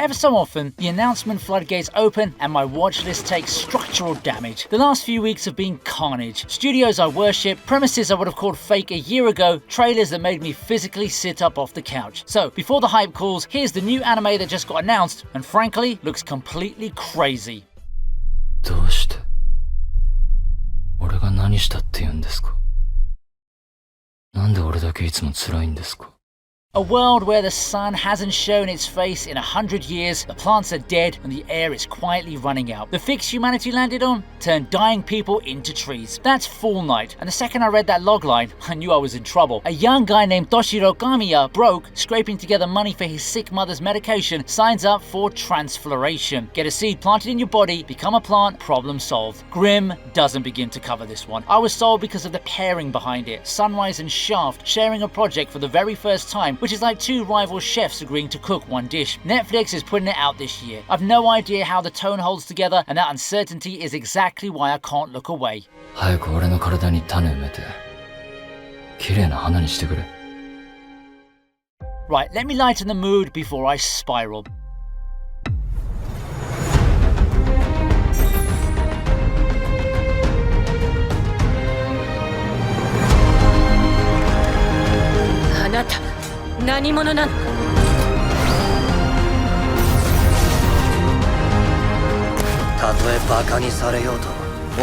Ever so often, the announcement floodgates open and my watchlist takes structural damage. The last few weeks have been carnage. Studios I worship, premises I would have called fake a year ago, trailers that made me physically sit up off the couch. So, before the hype cools, here's the new anime that just got announced, and frankly, looks completely crazy. どうして？俺が何したって言うんですか？なんで俺だけいつも辛いんですか？ A world where the sun hasn't shown its face in 100 years, the plants are dead, and the air is quietly running out. The fix humanity landed on? Turned dying people into trees. That's Fall Night, and the second I read that logline, I knew I was in trouble. A young guy named Toshiro Kamiya, broke, scraping together money for his sick mother's medication, signs up for transfloration. Get a seed planted in your body, become a plant, problem solved. Grimm doesn't begin to cover this one. I was sold because of the pairing behind it. Sunrise and Shaft sharing a project for the very first time, which is like two rival chefs agreeing to cook one dish. Netflix is putting it out this year. I've no idea how the tone holds together, and that uncertainty is exactly why I can't look away. 早く俺の体に種埋めて、綺麗な花にしてくれ。Right, let me lighten the mood before I spiral. Anata. 何者なの？たとえバカにされようと、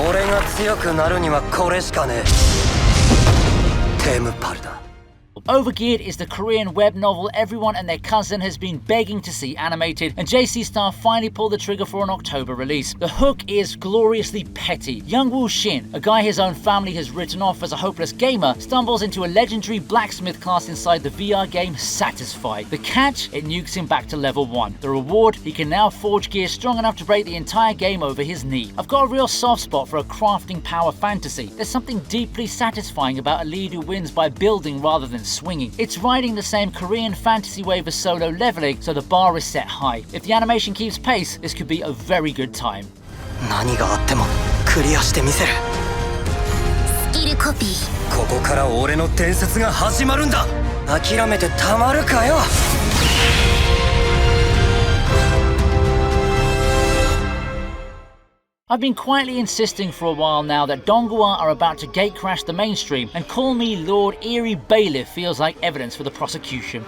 俺が強くなるにはこれしかねえ。テムパルだ。Overgeared is the Korean web novel everyone and their cousin has been begging to see animated, and JC Star finally pulled the trigger for an October release. The hook is gloriously petty. Young Woo Shin, a guy his own family has written off as a hopeless gamer, stumbles into a legendary blacksmith class inside the VR game Satisfy. The catch? It nukes him back to level 1. The reward? He can now forge gear strong enough to break the entire game over his knee. I've got a real soft spot for a crafting power fantasy. There's something deeply satisfying about a lead who wins by building rather than swinging. It's riding the same Korean fantasy wave as solo leveling, so the bar is set high. If the animation keeps pace, this could be a very good time. 何があってもクリアしてみせる。スキルコピー。ここから俺の伝説が始まるんだ。諦めてたまるかよ。I've been quietly insisting for a while now that donghua are about to gatecrash the mainstream, and call me Lord Eerie Bailiff feels like evidence for the prosecution.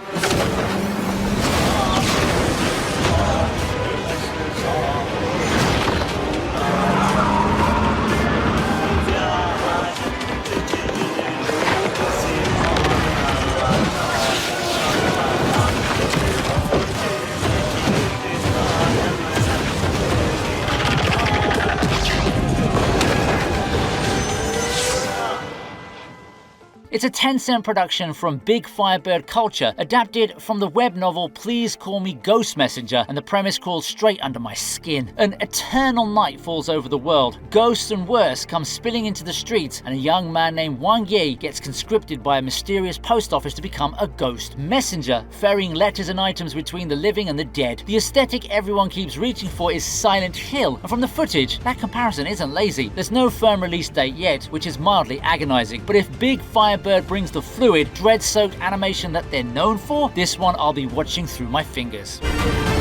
It's a Tencent production from Big Firebird culture, adapted from the web novel Please Call Me Ghost Messenger, and the premise crawls straight under my skin. An eternal night falls over the world, ghosts and worse come spilling into the streets, and a young man named Wang Ye gets conscripted by a mysterious post office to become a ghost messenger, ferrying letters and items between the living and the dead. The aesthetic everyone keeps reaching for is Silent Hill, and from the footage, that comparison isn't lazy. There's no firm release date yet, which is mildly agonizing, but if Big Firebird brings the fluid, dread-soaked animation that they're known for, this one I'll be watching through my fingers.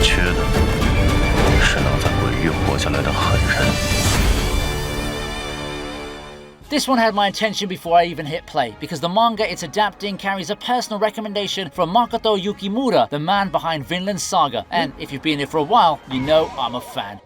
缺的是能在鬼域活下来的狠人。 This one had my attention before I even hit play, because the manga it's adapting carries a personal recommendation from Makoto Yukimura, the man behind Vinland Saga, and if you've been here for a while, you know I'm a fan.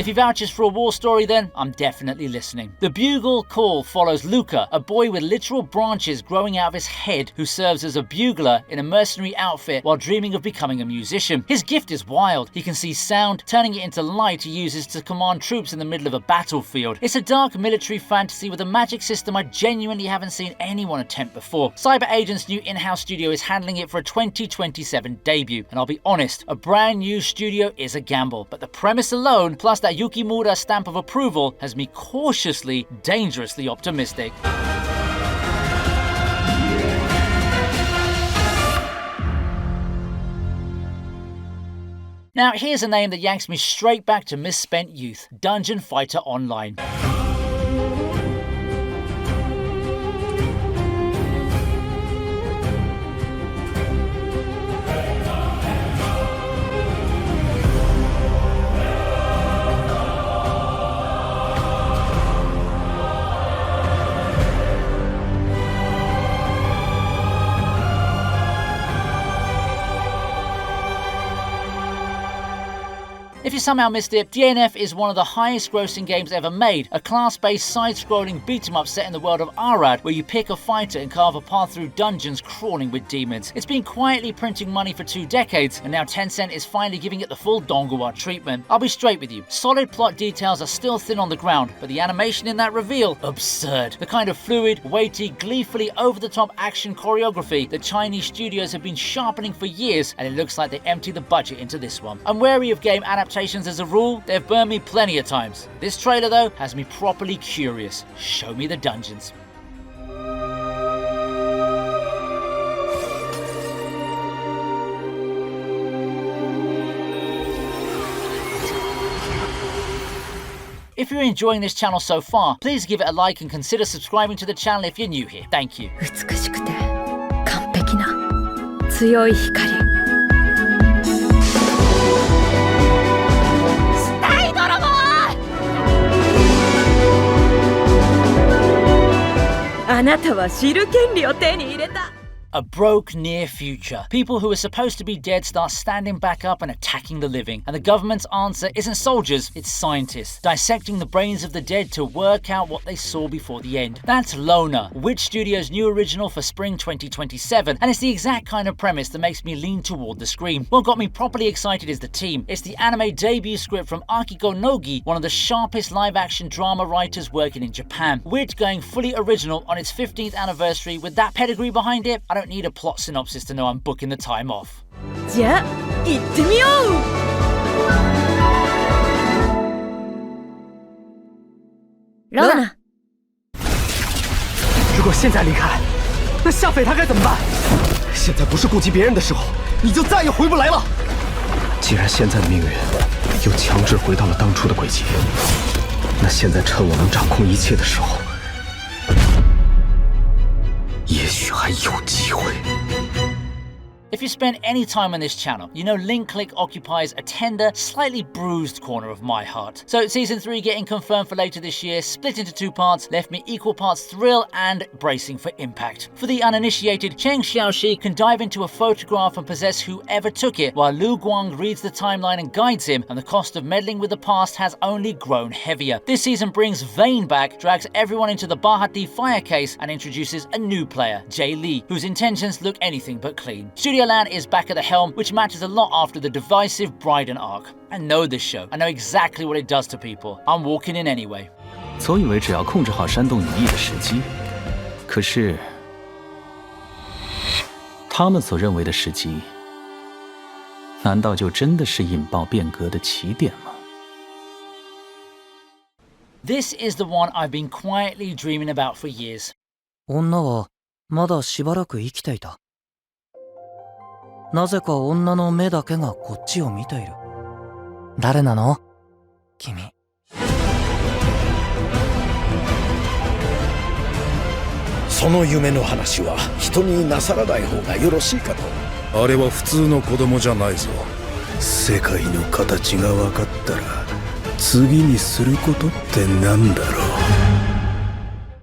If he vouches for a war story, then I'm definitely listening. The Bugle call follows Luca, a boy with literal branches growing out of his head who serves as a bugler in a mercenary outfit while dreaming of becoming a musician. His gift is wild. He can see sound, turning it into light he uses to command troops in the middle of a battlefield. It's a dark military fantasy with a magic system I genuinely haven't seen anyone attempt before. Cyber Agent's new in-house studio is handling it for a 2027 debut, and I'll be honest, a brand new studio is a gamble, but the premise alone, plus that Yukimura stamp of approval, has me cautiously, dangerously optimistic. Now here's a name that yanks me straight back to misspent youth, Dungeon Fighter Online. If you somehow missed it, DNF is one of the highest grossing games ever made, a class-based side-scrolling beat-em-up set in the world of Arad, where you pick a fighter and carve a path through dungeons crawling with demons. It's been quietly printing money for 2 decades, and now Tencent is finally giving it the full donghua treatment. I'll be straight with you, solid plot details are still thin on the ground, but the animation in that reveal, absurd. The kind of fluid, weighty, gleefully over-the-top action choreography that Chinese studios have been sharpening for years, and it looks like they emptied the budget into this one. I'm wary of game adaptations as a rule, they've burned me plenty of times. This trailer though has me properly curious. Show me the dungeons. If you're enjoying this channel so far, please give it a like and consider subscribing to the channel if you're new here. Thank you. 美しくて完璧な強い光。あなたは知る権利を手に入れた。 A broke near future. People who are supposed to be dead start standing back up and attacking the living. And the government's answer isn't soldiers, it's scientists, dissecting the brains of the dead to work out what they saw before the end. That's LONA, WIT Studio's new original for spring 2027. And it's the exact kind of premise that makes me lean toward the screen. What got me properly excited is the team. It's the anime debut script from Akiko Nogi, one of the sharpest live-action drama writers working in Japan. WIT going fully original on its 15th anniversary with that pedigree behind it, I don't need a plot synopsis to know I'm booking the time off. じゃあ行ってみよう。LONA， 如果现在离开，那夏斐他该怎么办？现在不是顾及别人的时候，你就再也回不来了。既然现在的命运又强制回到了当初的轨迹，那现在趁我能掌控一切的时候，也许还有机会。 If you spend any time on this channel, you know Link Click occupies a tender, slightly bruised corner of my heart. So Season 3 getting confirmed for later this year, split into 2 parts, left me equal parts thrill and bracing for impact. For the uninitiated, Cheng Xiaoxi can dive into a photograph and possess whoever took it, while Lu Guang reads the timeline and guides him, and the cost of meddling with the past has only grown heavier. This season brings Vane back, drags everyone into the Bahati fire case, and introduces a new player, Jay Lee, whose intentions look anything but clean. Studio Land is back at the helm, which matters a lot after the divisive Bryden arc. I know this show. I know exactly what it does to people. I'm walking in anyway. 总以为只要控制好煽动敌意的时机，可是他们所认为的时机，难道就真的是引爆变革的起点吗？ This is the one I've been quietly dreaming about for years. 女はまだしばらく生きていた。なぜか女の目だけがこっちを見ている。誰なの？君。その夢の話は人になさらない方がよろしいかと。あれは普通の子供じゃないぞ。世界の形が分かったら次にすることってなんだろう。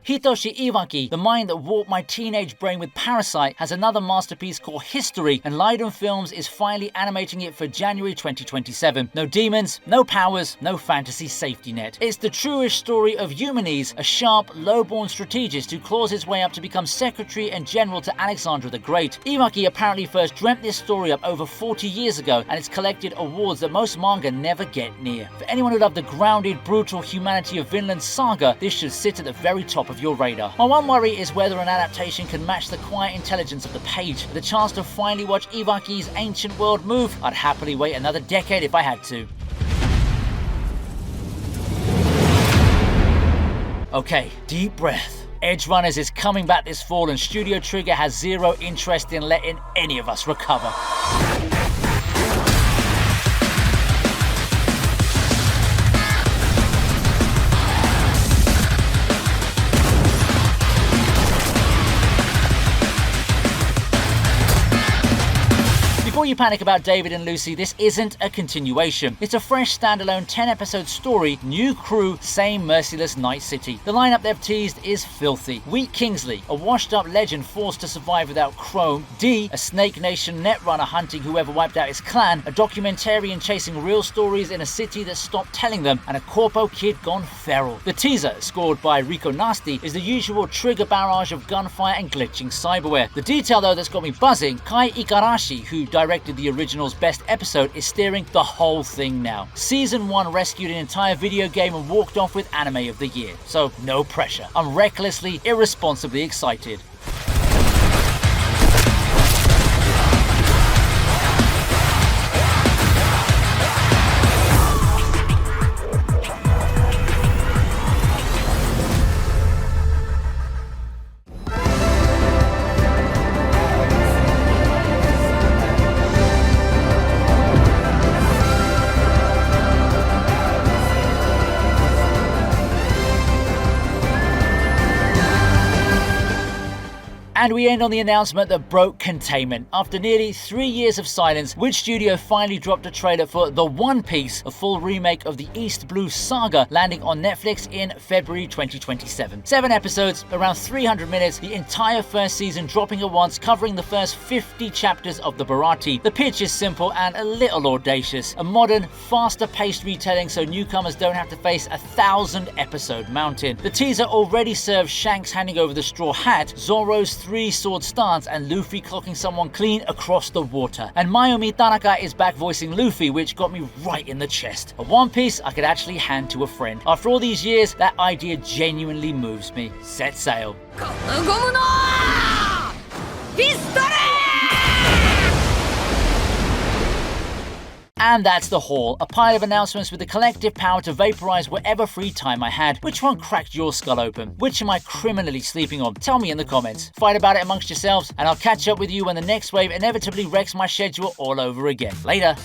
Hitoshi Iwaki, the mind that warped my teenage brain with Parasite, has another masterpiece called Historie, and Liden Films is finally animating it for January 2027. No demons, no powers, no fantasy safety net. It's the truest story of Eumenes, a sharp, low-born strategist who claws his way up to become secretary and general to Alexander the Great. Iwaki apparently first dreamt this story up over 40 years ago, and it's collected awards that most manga never get near. For anyone who loved the grounded, brutal humanity of Vinland's saga, this should sit at the very top of your radar. My one worry is whether an adaptation can match the quiet intelligence of the page. With the chance to finally watch Iwaki's ancient world move, I'd happily wait another decade if I had to. Okay, deep breath. Edgerunners is coming back this fall, and Studio Trigger has zero interest in letting any of us recover. Before you panic about David and Lucy, this isn't a continuation. It's a fresh standalone 10-episode story, new crew, same merciless night city. The lineup they've teased is filthy. Wheat Kingsley, a washed-up legend forced to survive without Chrome. D, a Snake Nation netrunner hunting whoever wiped out his clan. A documentarian chasing real stories in a city that stopped telling them. And a corpo kid gone feral. The teaser, scored by Rico Nasty, is the usual trigger barrage of gunfire and glitching cyberware. The detail though that's got me buzzing, Kai Igarashi, who directed the original's best episode, is steering the whole thing now. Season 1 rescued an entire video game and walked off with Anime of the Year, so no pressure. I'm recklessly, irresponsibly excited. And we end on the announcement that broke containment. After nearly 3 years of silence, WIT Studio finally dropped a trailer for The One Piece, a full remake of the East Blue saga, landing on Netflix in February 2027. 7 episodes, around 300 minutes, the entire first season dropping at once, covering the first 50 chapters of the Bharati. The pitch is simple and a little audacious. A modern, faster-paced retelling so newcomers don't have to face a 1,000-episode mountain. The teaser already serves Shanks handing over the straw hat, Zoro's 3-sword stance, and Luffy clocking someone clean across the water. And Mayumi Tanaka is back voicing Luffy, which got me right in the chest. A One Piece I could actually hand to a friend. After all these years, that idea genuinely moves me. Set sail. And that's the haul, a pile of announcements with the collective power to vaporize whatever free time I had. Which one cracked your skull open? Which am I criminally sleeping on? Tell me in the comments. Fight about it amongst yourselves, and I'll catch up with you when the next wave inevitably wrecks my schedule all over again. Later.